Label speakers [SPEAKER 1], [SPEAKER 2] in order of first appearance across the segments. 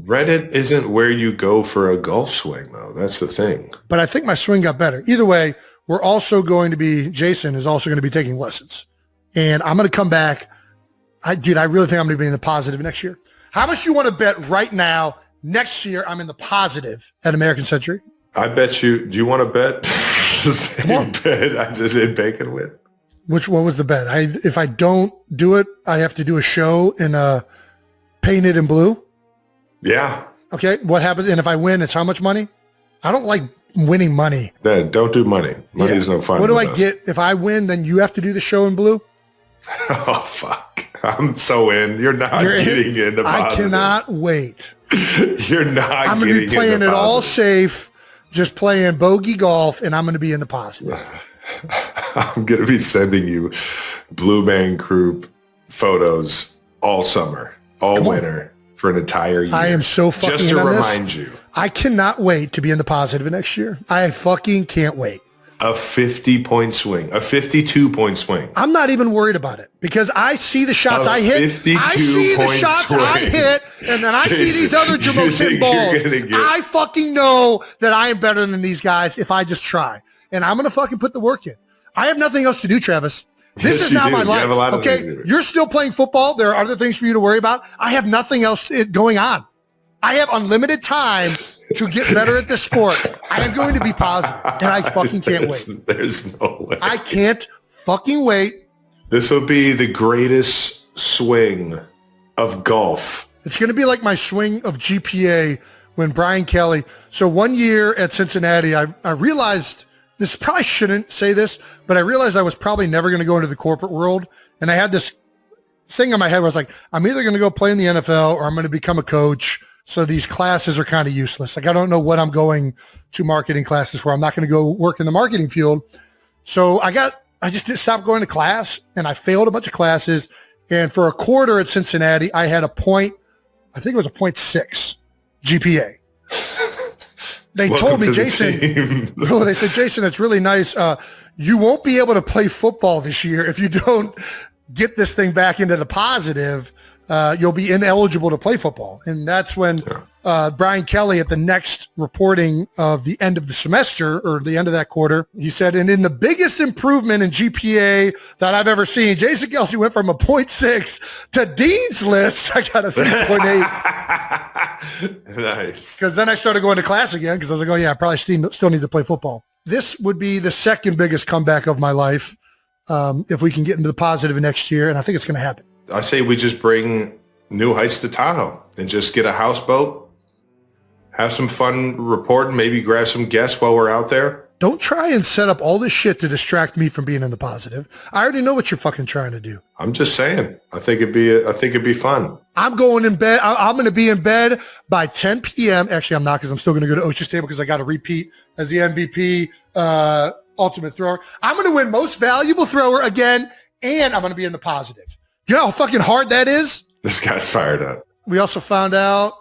[SPEAKER 1] Reddit isn't where you go for a golf swing, though. That's the thing.
[SPEAKER 2] But I think my swing got better. Either way, we're also going to be, Jason is also going to be taking lessons. And I'm going to come back. I really think I'm going to be in the positive next year. How much you want to bet right now, next year, I'm in the positive at American Century?
[SPEAKER 1] I bet you, do you want to bet? The same bet I just hit bacon with.
[SPEAKER 2] What was the bet? If I don't do it, I have to do a show in painted in blue.
[SPEAKER 1] Yeah.
[SPEAKER 2] Okay. What happens? And if I win, it's how much money? I don't like winning money.
[SPEAKER 1] Then don't do money. Money is no fun.
[SPEAKER 2] What do I get if I win? Then you have to do the show in blue.
[SPEAKER 1] Oh fuck! I'm so in. You're getting in the positive.
[SPEAKER 2] I cannot wait.
[SPEAKER 1] You're not.
[SPEAKER 2] I'm going to be playing it all safe, just playing bogey golf, and I'm going to be in the positive.
[SPEAKER 1] I'm going to be sending you Blue Man Group photos all summer, all winter. For an entire year.
[SPEAKER 2] I am so fucking
[SPEAKER 1] just to remind you.
[SPEAKER 2] I cannot wait to be in the positive next year. I fucking can't wait.
[SPEAKER 1] A 50-point swing, a 52-point swing.
[SPEAKER 2] I'm not even worried about it because I see the shots I hit. I see the shots I hit, and then I see these other Jamos hitting balls. I fucking know that I am better than these guys if I just try. And I'm going to fucking put the work in. I have nothing else to do, Travis. This is now my life. Okay, you're still playing football. There are other things for you to worry about. I have nothing else going on. I have unlimited time to get better at this sport. I am going to be positive, and I fucking can't wait.
[SPEAKER 1] There's no way.
[SPEAKER 2] I can't fucking wait.
[SPEAKER 1] This will be the greatest swing of golf.
[SPEAKER 2] It's going to be like my swing of GPA when Brian Kelly. So one year at Cincinnati, I realized. This probably shouldn't say this, but I realized I was probably never going to go into the corporate world. And I had this thing in my head where I was like, I'm either going to go play in the NFL or I'm going to become a coach. So these classes are kind of useless. Like, I don't know what I'm going to marketing classes for. I'm not going to go work in the marketing field. So I just stopped going to class and I failed a bunch of classes. And for a quarter at Cincinnati, I had I think it was a 0.6 GPA. They told me, Jason, they said, Jason, it's really nice. You won't be able to play football this year if you don't get this thing back into the positive. You'll be ineligible to play football. And that's when Brian Kelly at the next reporting of the end of the semester or the end of that quarter, he said, and in the biggest improvement in GPA that I've ever seen, Jason Kelce went from a 0.6 to Dean's List. I got a 3.8.
[SPEAKER 1] Nice.
[SPEAKER 2] Because then I started going to class again because I was like, oh yeah, I probably still need to play football. This would be the second biggest comeback of my life if we can get into the positive next year, and I think it's going to happen.
[SPEAKER 1] I say we just bring New Heights to Tahoe and just get a houseboat, have some fun reporting, maybe grab some guests while we're out there.
[SPEAKER 2] Don't try and set up all this shit to distract me from being in the positive. I already know what you're fucking trying to do.
[SPEAKER 1] I'm just saying. I think it'd be fun. I'm
[SPEAKER 2] going in bed. I'm going to be in bed by 10 p.m. Actually, I'm not because I'm still going to go to OSHA Stable because I got to repeat as the MVP ultimate thrower. I'm going to win most valuable thrower again, and I'm going to be in the positive. You know how fucking hard that is?
[SPEAKER 1] This guy's fired up.
[SPEAKER 2] We also found out,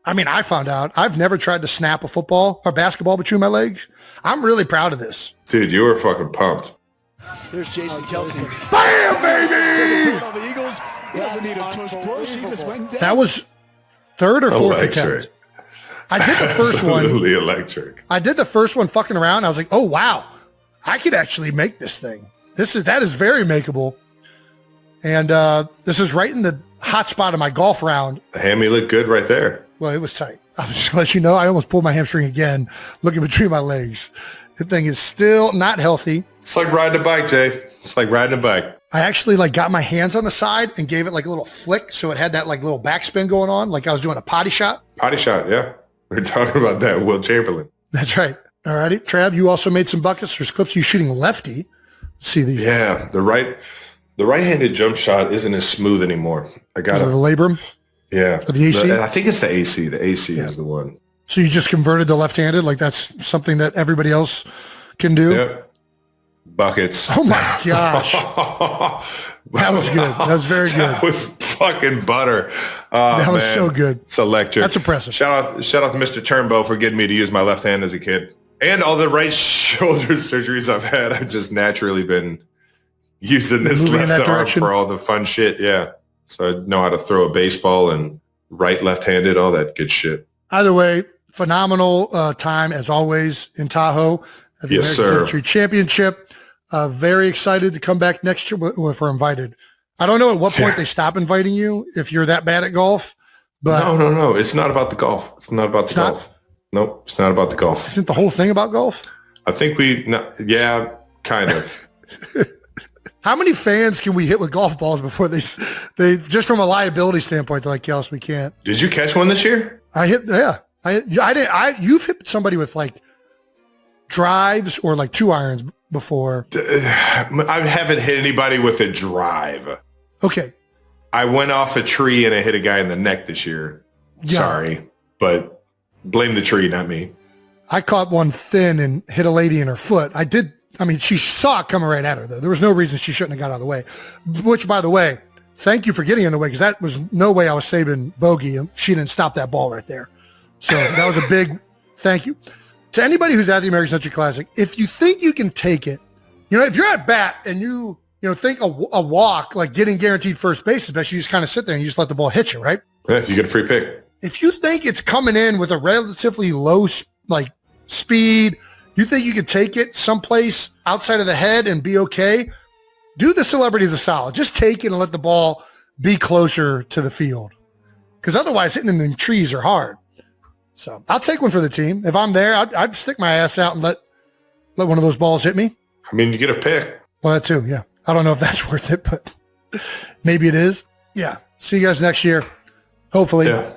[SPEAKER 2] I found out I've never tried to snap a football or basketball between my legs. I'm really proud of this.
[SPEAKER 1] Dude, you were fucking pumped.
[SPEAKER 3] There's Jason Kelce.
[SPEAKER 1] Bam, baby!
[SPEAKER 3] The Eagles. He doesn't need a tush push. He just went down.
[SPEAKER 2] That was third or fourth attempt. I did the first one.
[SPEAKER 1] Absolutely electric.
[SPEAKER 2] I did the first one fucking around. I was like, oh, wow. I could actually make this thing. That is very makeable. And this is right in the hot spot of my golf round.
[SPEAKER 1] The hammy looked good right there.
[SPEAKER 2] Well, it was tight. I'm just going to let you know, I almost pulled my hamstring again, looking between my legs. The thing is still not healthy.
[SPEAKER 1] It's like riding a bike, Jay. It's like riding a bike.
[SPEAKER 2] I actually got my hands on the side and gave it like a little flick. So it had that like little backspin going on. Like I was doing a potty shot.
[SPEAKER 1] Potty shot, yeah. We were talking about that, Will Chamberlain.
[SPEAKER 2] That's right. All righty. Trav, you also made some buckets. There's clips of you shooting lefty. Let's see these.
[SPEAKER 1] Yeah, the right-handed jump shot isn't as smooth anymore. I got
[SPEAKER 2] the labrum?
[SPEAKER 1] Yeah.
[SPEAKER 2] Or the AC?
[SPEAKER 1] I think it's the AC. The AC is the one.
[SPEAKER 2] So you just converted to left-handed? Like that's something that everybody else can do?
[SPEAKER 1] Yep. Buckets.
[SPEAKER 2] Oh my gosh. That was good. That was very good.
[SPEAKER 1] That was fucking butter.
[SPEAKER 2] That was so good.
[SPEAKER 1] It's electric.
[SPEAKER 2] That's impressive.
[SPEAKER 1] Shout out to Mr. Turnbow for getting me to use my left hand as a kid. And all the right shoulder surgeries I've had. I've just naturally been using this left arm for all the fun shit. Yeah. So I know how to throw a baseball and right, left-handed, all that good shit.
[SPEAKER 2] Either way, phenomenal time as always in Tahoe at the
[SPEAKER 1] Yes,
[SPEAKER 2] American
[SPEAKER 1] sir.
[SPEAKER 2] Century Championship. Very excited to come back next year if we're invited. I don't know at what point they stop inviting you if you're that bad at golf. But
[SPEAKER 1] No. It's not about the golf. It's not about the golf. Nope, it's not about the golf.
[SPEAKER 2] Isn't the whole thing about golf?
[SPEAKER 1] I think kind of.
[SPEAKER 2] How many fans can we hit with golf balls before they just from a liability standpoint, they're like, Kels, we can't.
[SPEAKER 1] Did you catch one this year?
[SPEAKER 2] I hit, yeah. You've hit somebody with like drives or like 2 irons before.
[SPEAKER 1] I haven't hit anybody with a drive.
[SPEAKER 2] Okay.
[SPEAKER 1] I went off a tree and I hit a guy in the neck this year.
[SPEAKER 2] Yeah.
[SPEAKER 1] Sorry, but blame the tree, not me.
[SPEAKER 2] I caught one thin and hit a lady in her foot. She saw it coming right at her, though. There was no reason she shouldn't have got out of the way. Which, by the way, thank you for getting in the way, because that was no way I was saving bogey. She didn't stop that ball right there. So that was a big thank you. To anybody who's at the American Century Classic, if you think you can take it, if you're at bat and you think a walk, like getting guaranteed first base, especially you just kind of sit there and you just let the ball hit you, right?
[SPEAKER 1] Yeah, you get a free pick.
[SPEAKER 2] If you think it's coming in with a relatively low speed, you think you could take it someplace outside of the head and be okay, do the celebrities a solid. Just take it and let the ball be closer to the field. Because otherwise hitting in the trees are hard. So I'll take one for the team. If I'm there, I'd stick my ass out and let one of those balls hit me.
[SPEAKER 1] I mean, you get a pick.
[SPEAKER 2] Well, that too, yeah. I don't know if that's worth it, but maybe it is. Yeah. See you guys next year. Hopefully.
[SPEAKER 1] Yeah.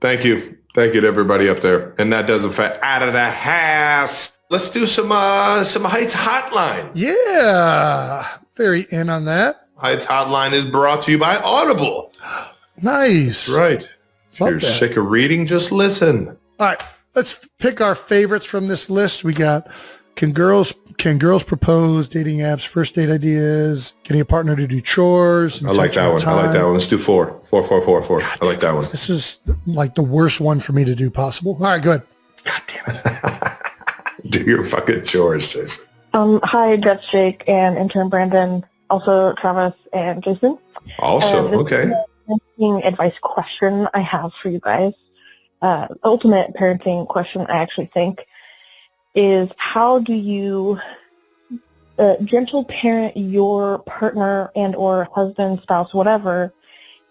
[SPEAKER 1] Thank you. Thank you to everybody up there. And that does it out of the house. Let's do some Heights Hotline.
[SPEAKER 2] Yeah. Very in on that.
[SPEAKER 1] Heights Hotline is brought to you by Audible.
[SPEAKER 2] Nice.
[SPEAKER 1] That's right. If
[SPEAKER 2] Love
[SPEAKER 1] you're
[SPEAKER 2] that.
[SPEAKER 1] sick of reading, just listen.
[SPEAKER 2] All right. Let's pick our favorites from this list. We got Can girls propose, dating apps, first date ideas, getting a partner to do chores.
[SPEAKER 1] I like that one.
[SPEAKER 2] Time.
[SPEAKER 1] I like that one. Let's do 4. 4. I like that one.
[SPEAKER 2] This is like the worst one for me to do possible. All right, good. God damn it.
[SPEAKER 1] Do your fucking chores, Jason.
[SPEAKER 4] Hi, That's Jake and intern Brandon, also Travis and Jason.
[SPEAKER 1] Also,
[SPEAKER 4] This
[SPEAKER 1] okay.
[SPEAKER 4] is a parenting advice question I have for you guys. Ultimate parenting question, I actually think, is how do you gentle parent your partner and or husband, spouse, whatever,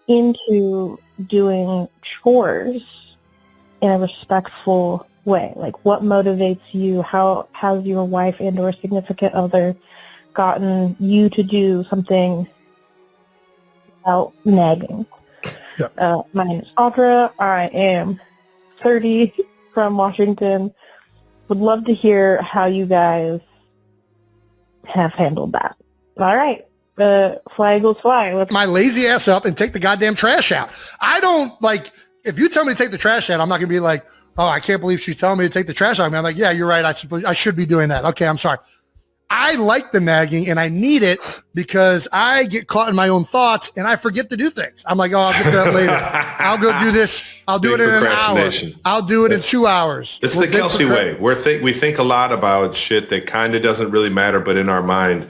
[SPEAKER 4] into doing chores in a respectful way? Like, what motivates you? How has your wife and or significant other gotten you to do something without nagging?
[SPEAKER 2] Yeah.
[SPEAKER 4] My name is Audra. I am 30 from Washington. Would love to hear how you guys have handled that. All right. Fly Eagles fly. Let's
[SPEAKER 2] My lazy ass up and take the goddamn trash out. I don't if you tell me to take the trash out, I'm not going to be like, oh, I can't believe she's telling me to take the trash out. I'm like, yeah, you're right. I suppose I should be doing that. Okay, I'm sorry. I like the nagging and I need it because I get caught in my own thoughts and I forget to do things. I'm like, oh, I'll get to that later. I'll go do this. I'll do
[SPEAKER 1] Big
[SPEAKER 2] it in an hour.
[SPEAKER 1] procrastination.
[SPEAKER 2] I'll do it in 2 hours.
[SPEAKER 1] It's the Kelce way. We think a lot about shit that kind of doesn't really matter, but in our mind,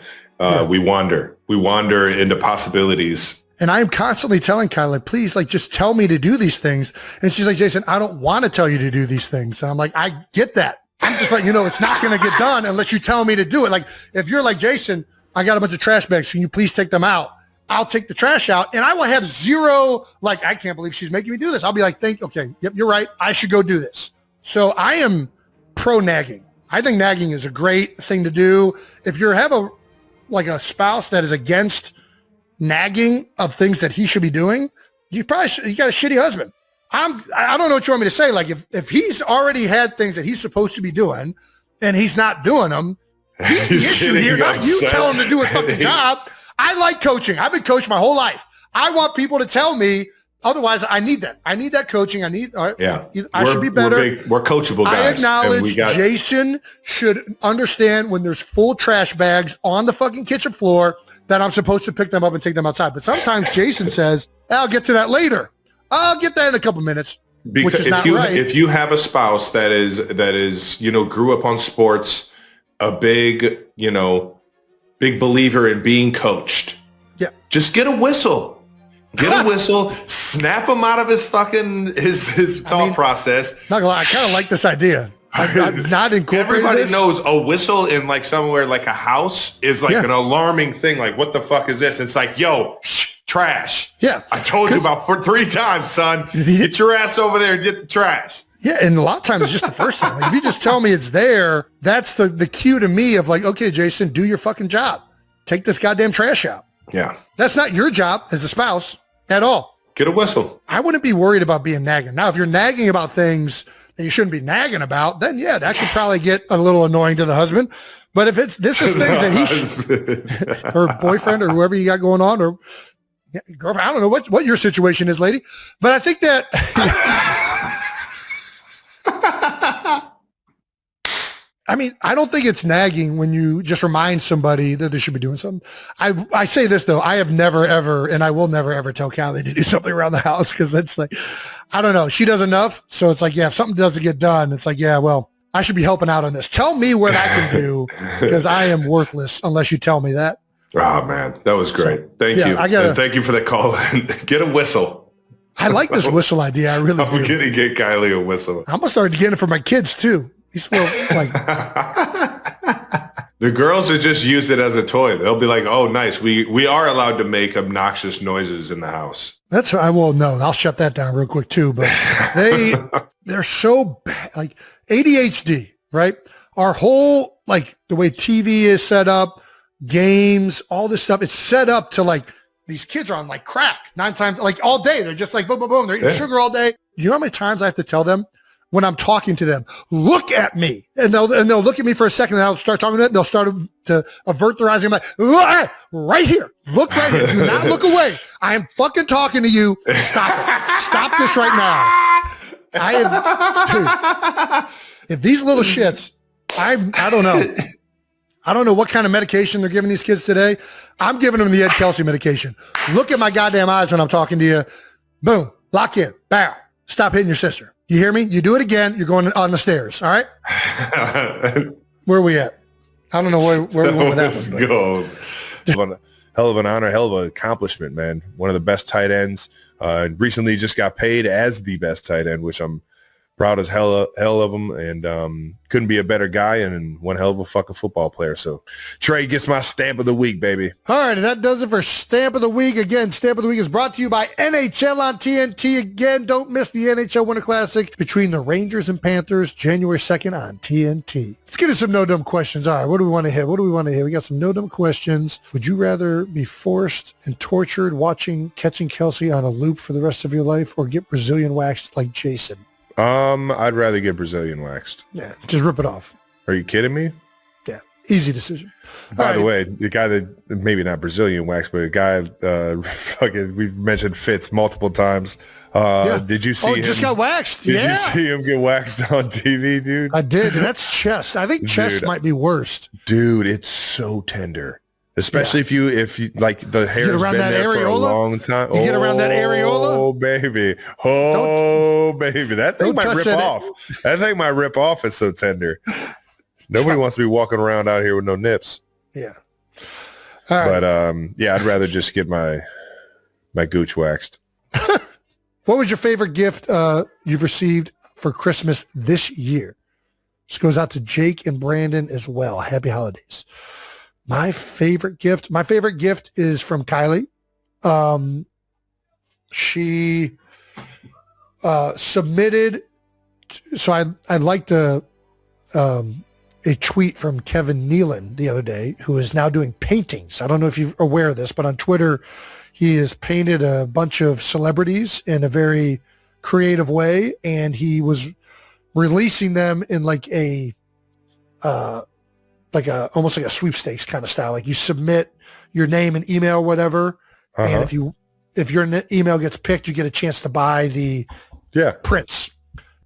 [SPEAKER 1] we wander. We wander into possibilities.
[SPEAKER 2] And I am constantly telling Kyla, please, just tell me to do these things. And she's like, Jason, I don't want to tell you to do these things. And I'm like, I get that. I'm just letting you know it's not going to get done unless you tell me to do it. Like, if you're like, Jason, I got a bunch of trash bags. Can you please take them out? I'll take the trash out and I will have zero, I can't believe she's making me do this. I'll be like, okay, yep, you're right. I should go do this. So I am pro nagging. I think nagging is a great thing to do. If you have a spouse that is against nagging of things that he should be doing, you got a shitty husband. I don't know what you want me to say. Like, if he's already had things that he's supposed to be doing and he's not doing them, he's the issue here, not you tell him to do his fucking job. I like coaching. I've been coached my whole life. I want people to tell me. Otherwise, I need that. I need that coaching. I should be better.
[SPEAKER 1] We're coachable guys.
[SPEAKER 2] I acknowledge Jason should understand when there's full trash bags on the fucking kitchen floor that I'm supposed to pick them up and take them outside. But sometimes Jason says, I'll get to that later. I'll get that in a couple minutes, which is not right.
[SPEAKER 1] If you have a spouse that is, grew up on sports, a big believer in being coached.
[SPEAKER 2] Yeah.
[SPEAKER 1] Just get a whistle. Get a whistle, snap him out of his fucking his thought process.
[SPEAKER 2] Not gonna lie, I kind of like this idea. I've not incorporated
[SPEAKER 1] Everybody
[SPEAKER 2] this.
[SPEAKER 1] knows a whistle in like somewhere like a house is like an alarming thing. Like, what the fuck is this? It's like, yo, trash.
[SPEAKER 2] Yeah.
[SPEAKER 1] I told you about 3 times, son. Get your ass over there and get the trash.
[SPEAKER 2] Yeah, and a lot of times it's just the first time. Like, if you just tell me it's there, that's the cue to me of like, okay, Jason, do your fucking job. Take this goddamn trash out.
[SPEAKER 1] Yeah.
[SPEAKER 2] That's not your job as the spouse at all.
[SPEAKER 1] Get a whistle.
[SPEAKER 2] I woun't be worried about being nagging. Now, if you're nagging about things that you shouldn't be nagging about, then yeah, that could probably get a little annoying to the husband. But if this is things that he should, or boyfriend or whoever you got going on, or girlfriend, I don't know what your situation is, lady. But I think that I mean, I don't think it's nagging when you just remind somebody that they should be doing something. I say this though, I have never ever, and I will never ever tell Callie to do something around the house because it's like, I don't know, she does enough. So it's like, yeah, if something doesn't get done, it's like, yeah, well, I should be helping out on this. Tell me what I can do because I am worthless unless you tell me that.
[SPEAKER 1] Oh man, that was great. Thank you. And thank you for the call. Get a whistle.
[SPEAKER 2] I like this whistle idea. I really do.
[SPEAKER 1] I'm going to get Kylie a whistle.
[SPEAKER 2] I'm going to start getting it for my kids too. He's like
[SPEAKER 1] the girls will just use it as a toy. They'll be like, "Oh, nice. We are allowed to make obnoxious noises in the house."
[SPEAKER 2] That's I will no. I'll shut that down real quick too. But they're so bad. Like ADHD, right? Our whole like the way TV is set up, games, all this stuff. It's set up to like these kids are on like crack 9 times like all day. They're just like boom, boom, boom. They're eating sugar all day. You know how many times I have to tell them? When I'm talking to them, look at me, and they'll look at me for a second, and I'll start talking to them. They'll start to avert their eyes. I'm like, right here, look right here. Do not look away. I am fucking talking to you. Stop it. Stop this right now. Dude, if these little shits, I don't know. I don't know what kind of medication they're giving these kids today. I'm giving them the Ed Kelce medication. Look at my goddamn eyes when I'm talking to you. Boom, lock in, bow. Stop hitting your sister. You hear me? You do it again, you're going on the stairs. All right? Where are we at? I don't know where we went with that.
[SPEAKER 1] Let's go. Hell of an honor, hell of an accomplishment, man. One of the best tight ends. Recently just got paid as the best tight end, which I'm proud as hell of him, and couldn't be a better guy and one hell of a fucking football player. So Trey gets my stamp of the week, baby.
[SPEAKER 2] All right, and that does it for Stamp of the Week. Again, Stamp of the Week is brought to you by NHL on TNT. Again, don't miss the NHL Winter Classic between the Rangers and Panthers, January 2nd on TNT. Let's get into some no-dumb questions. All right, what do we want to hit? We got some no-dumb questions. Would you rather be forced and tortured catching Kelce on a loop for the rest of your life or get Brazilian waxed like Jason?
[SPEAKER 1] I'd rather get Brazilian waxed.
[SPEAKER 2] Yeah, just rip it off.
[SPEAKER 1] Are you kidding me?
[SPEAKER 2] Yeah, easy decision.
[SPEAKER 1] By the way, the guy that maybe not Brazilian wax, but a guy fucking we've mentioned Fitz multiple times. Did you see him?
[SPEAKER 2] Just got waxed.
[SPEAKER 1] Did you see him get waxed on TV, dude?
[SPEAKER 2] I did. And that's chest. I think chest might be worst.
[SPEAKER 1] Dude, it's so tender. Especially if you like the hair's been there for a long time.
[SPEAKER 2] You get around that areola?
[SPEAKER 1] Oh baby. Baby. That thing might rip off. That thing might rip off. It's so tender. Nobody wants to be walking around out here with no nips.
[SPEAKER 2] Yeah. All right.
[SPEAKER 1] But I'd rather just get my gooch waxed.
[SPEAKER 2] What was your favorite gift you've received for Christmas this year? This goes out to Jake and Brandon as well. Happy holidays. My favorite gift is from Kylie. She submitted. So I liked a tweet from Kevin Nealon the other day, who is now doing paintings. I don't know if you're aware of this, but on Twitter, he has painted a bunch of celebrities in a very creative way, and he was releasing them in like almost like a sweepstakes kind of style. Like you submit your name and email, whatever. And if your email gets picked, you get a chance to buy the prints.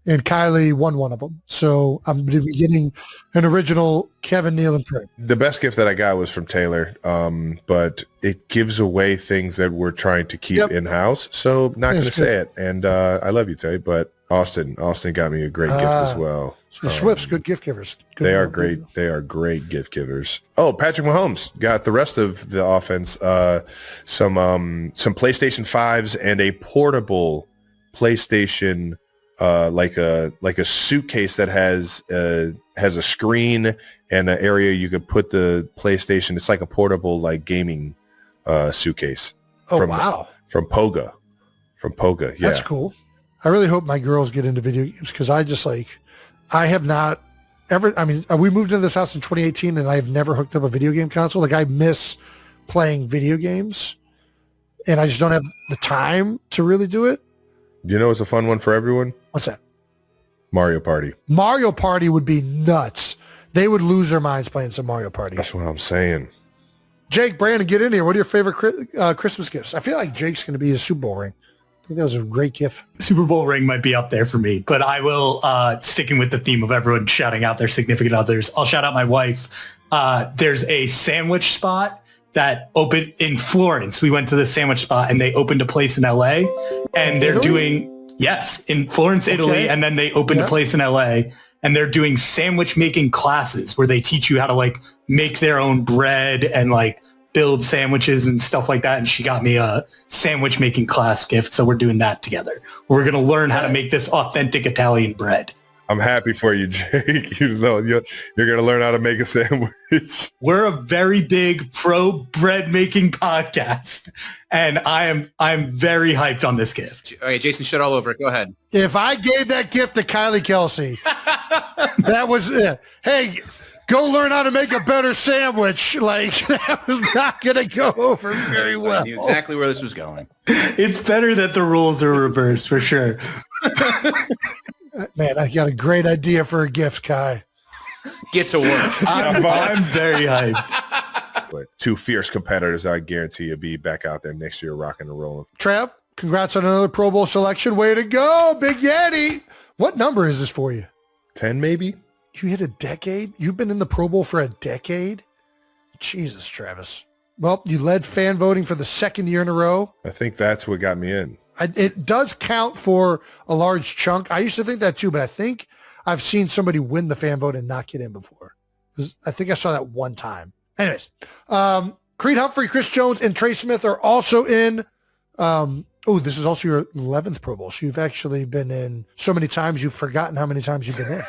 [SPEAKER 2] And Kylie won one of them. So I'm going to be getting an original Kevin Nealon print.
[SPEAKER 1] The best gift that I got was from Taylor. But it gives away things that we're trying to keep in-house. So not going to say it. And I love you, Tay, but Austin got me a great gift as well.
[SPEAKER 2] So the Swifts, good gift givers. Good
[SPEAKER 1] They are great. They are great gift givers. Oh, Patrick Mahomes got the rest of the offense. Some PlayStation 5s and a portable PlayStation, like a suitcase that has a screen and an area you could put the PlayStation. It's like a portable like gaming suitcase.
[SPEAKER 2] Oh, wow.
[SPEAKER 1] From Poga. Yeah.
[SPEAKER 2] That's cool. I really hope my girls get into video games because I have not ever, we moved into this house in 2018 and I've never hooked up a video game console. Like I miss playing video games and I just don't have the time to really do it.
[SPEAKER 1] You know, it's a fun one for everyone.
[SPEAKER 2] What's that?
[SPEAKER 1] Mario Party.
[SPEAKER 2] Mario Party would be nuts. They would lose their minds playing some Mario Party.
[SPEAKER 1] That's what I'm saying.
[SPEAKER 2] Jake, Brandon, get in here. What are your favorite Christmas gifts? I feel like Jake's going to be a Super Bowl ring. I think that was a great gift.
[SPEAKER 5] Super Bowl ring might be up there for me, but I will, sticking with the theme of everyone shouting out their significant others, I'll shout out my wife. There's a sandwich spot that opened in Florence. We went to the sandwich spot and they opened a place in LA and they're in Florence, Italy. And then they opened a place in LA and they're doing sandwich making classes where they teach you how to like make their own bread and like build sandwiches and stuff like that. And she got me a sandwich making class gift. So we're doing that together. We're going to learn how to make this authentic Italian bread.
[SPEAKER 1] I'm happy for you, Jake. You know, you're going to learn how to make a sandwich.
[SPEAKER 5] We're a very big pro bread making podcast, and I'm very hyped on this gift.
[SPEAKER 6] Okay, Jason, shut all over it. Go ahead.
[SPEAKER 2] If I gave that gift to Kylie Kelce, that was hey, go learn how to make a better sandwich. Like that was not going to go over very well.
[SPEAKER 6] I knew exactly where this was going.
[SPEAKER 5] It's better that the rules are reversed for sure.
[SPEAKER 2] Man, I got a great idea for a gift, Kai.
[SPEAKER 6] Get to work.
[SPEAKER 5] I'm very hyped.
[SPEAKER 1] But two fierce competitors, I guarantee you'll be back out there next year rocking and rolling.
[SPEAKER 2] Trav, congrats on another Pro Bowl selection. Way to go, Big Yeti. What number is this for you?
[SPEAKER 1] 10 maybe?
[SPEAKER 2] You hit a decade? You've been in the Pro Bowl for a decade? Jesus, Travis. Well, you led fan voting for the second year in a row.
[SPEAKER 1] I think that's what got me in.
[SPEAKER 2] It does count for a large chunk. I used to think that too, but I think I've seen somebody win the fan vote and not get in before. I think I saw that one time. Anyways, Creed Humphrey, Chris Jones, and Trey Smith are also in. This is also your 11th Pro Bowl. So you've actually been in so many times, you've forgotten how many times you've been in.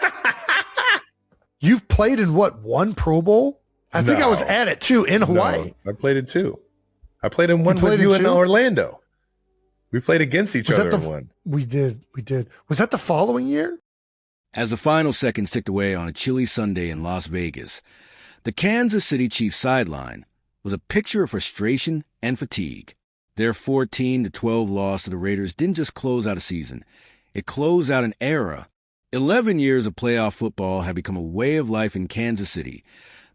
[SPEAKER 2] You've played in what, one Pro Bowl? I think I was at it too, in Hawaii.
[SPEAKER 1] No, I played in two. I played in one with you in Orlando. We played against each other in one.
[SPEAKER 2] We did. Was that the following year?
[SPEAKER 7] As the final seconds ticked away on a chilly Sunday in Las Vegas, the Kansas City Chiefs sideline was a picture of frustration and fatigue. Their 14-12 loss to the Raiders didn't just close out a season. It closed out an era. 11 years of playoff football had become a way of life in Kansas City.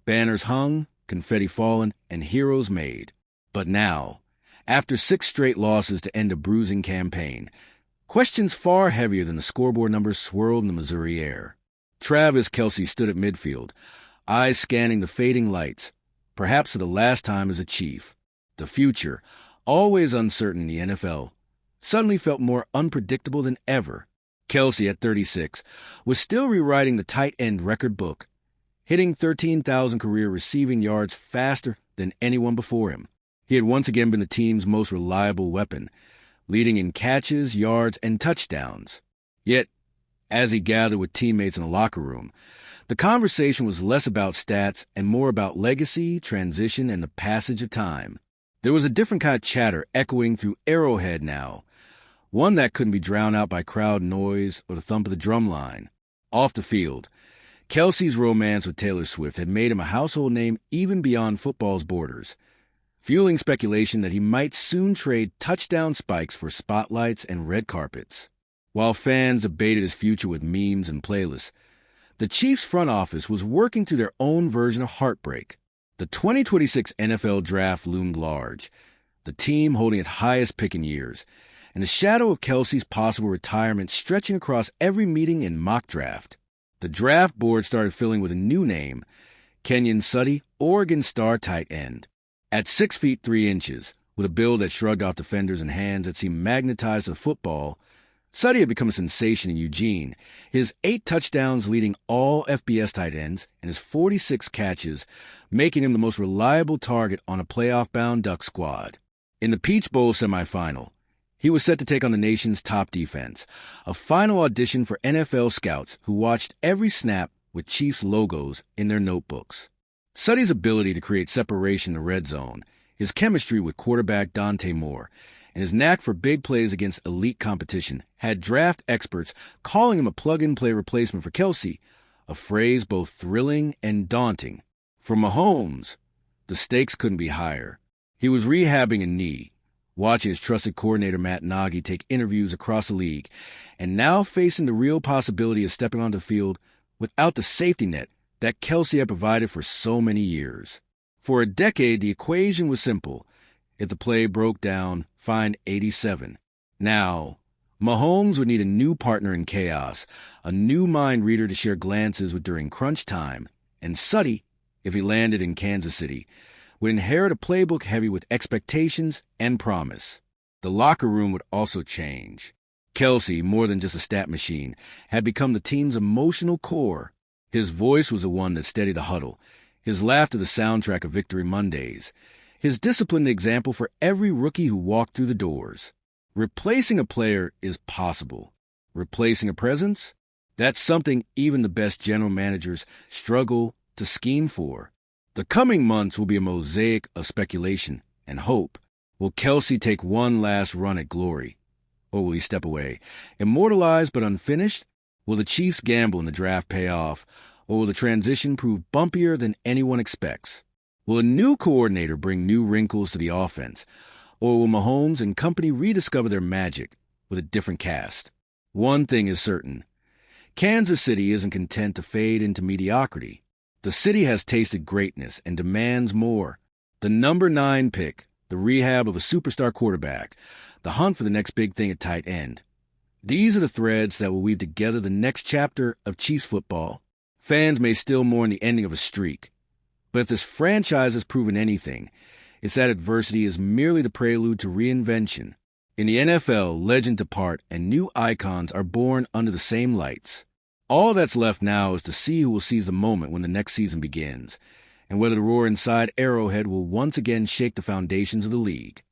[SPEAKER 7] Banners hung, confetti fallen, and heroes made. But now, after 6 straight losses to end a bruising campaign, questions far heavier than the scoreboard numbers swirled in the Missouri air. Travis Kelce stood at midfield, eyes scanning the fading lights, perhaps for the last time as a Chief. The future, always uncertain in the NFL, suddenly felt more unpredictable than ever. Kelce, at 36, was still rewriting the tight end record book, hitting 13,000 career receiving yards faster than anyone before him. He had once again been the team's most reliable weapon, leading in catches, yards, and touchdowns. Yet, as he gathered with teammates in the locker room, the conversation was less about stats and more about legacy, transition, and the passage of time. There was a different kind of chatter echoing through Arrowhead now, one that couldn't be drowned out by crowd noise or the thump of the drum line. Off the field, Kelce's romance with Taylor Swift had made him a household name even beyond football's borders, fueling speculation that he might soon trade touchdown spikes for spotlights and red carpets. While fans debated his future with memes and playlists, the Chiefs' front office was working through their own version of heartbreak. The 2026 NFL Draft loomed large, the team holding its highest pick in years, and the shadow of Kelce's possible retirement stretching across every meeting and mock draft. The draft board started filling with a new name, Kenyon Sutty, Oregon star tight end. At 6 feet 3 inches, with a build that shrugged off defenders and hands that seemed magnetized to football, Suddy had become a sensation in Eugene. His 8 touchdowns leading all FBS tight ends and his 46 catches making him the most reliable target on a playoff-bound Duck squad. In the Peach Bowl semifinal, he was set to take on the nation's top defense, a final audition for NFL scouts who watched every snap with Chiefs logos in their notebooks. Suddy's ability to create separation in the red zone, his chemistry with quarterback Dante Moore, and his knack for big plays against elite competition had draft experts calling him a plug-and-play replacement for Kelce, a phrase both thrilling and daunting. For Mahomes, the stakes couldn't be higher. He was rehabbing a knee, watching his trusted coordinator Matt Nagy take interviews across the league, and now facing the real possibility of stepping onto the field without the safety net that Kelce had provided for so many years. For a decade, the equation was simple. If the play broke down, find 87. Now, Mahomes would need a new partner in chaos, a new mind reader to share glances with during crunch time, and Suddy, if he landed in Kansas City, would inherit a playbook heavy with expectations and promise. The locker room would also change. Kelce, more than just a stat machine, had become the team's emotional core. His voice was the one that steadied the huddle, his laughter the soundtrack of Victory Mondays, his discipline the example for every rookie who walked through the doors. Replacing a player is possible. Replacing a presence? That's something even the best general managers struggle to scheme for. The coming months will be a mosaic of speculation and hope. Will Kelce take one last run at glory? Or will he step away? Immortalized but unfinished? Will the Chiefs' gamble in the draft pay off? Or will the transition prove bumpier than anyone expects? Will a new coordinator bring new wrinkles to the offense? Or will Mahomes and company rediscover their magic with a different cast? One thing is certain. Kansas City isn't content to fade into mediocrity. The city has tasted greatness and demands more. The number 9 pick, the rehab of a superstar quarterback, the hunt for the next big thing at tight end. These are the threads that will weave together the next chapter of Chiefs football. Fans may still mourn the ending of a streak, but if this franchise has proven anything, it's that adversity is merely the prelude to reinvention. In the NFL, legends depart and new icons are born under the same lights. All that's left now is to see who will seize the moment when the next season begins, and whether the roar inside Arrowhead will once again shake the foundations of the league.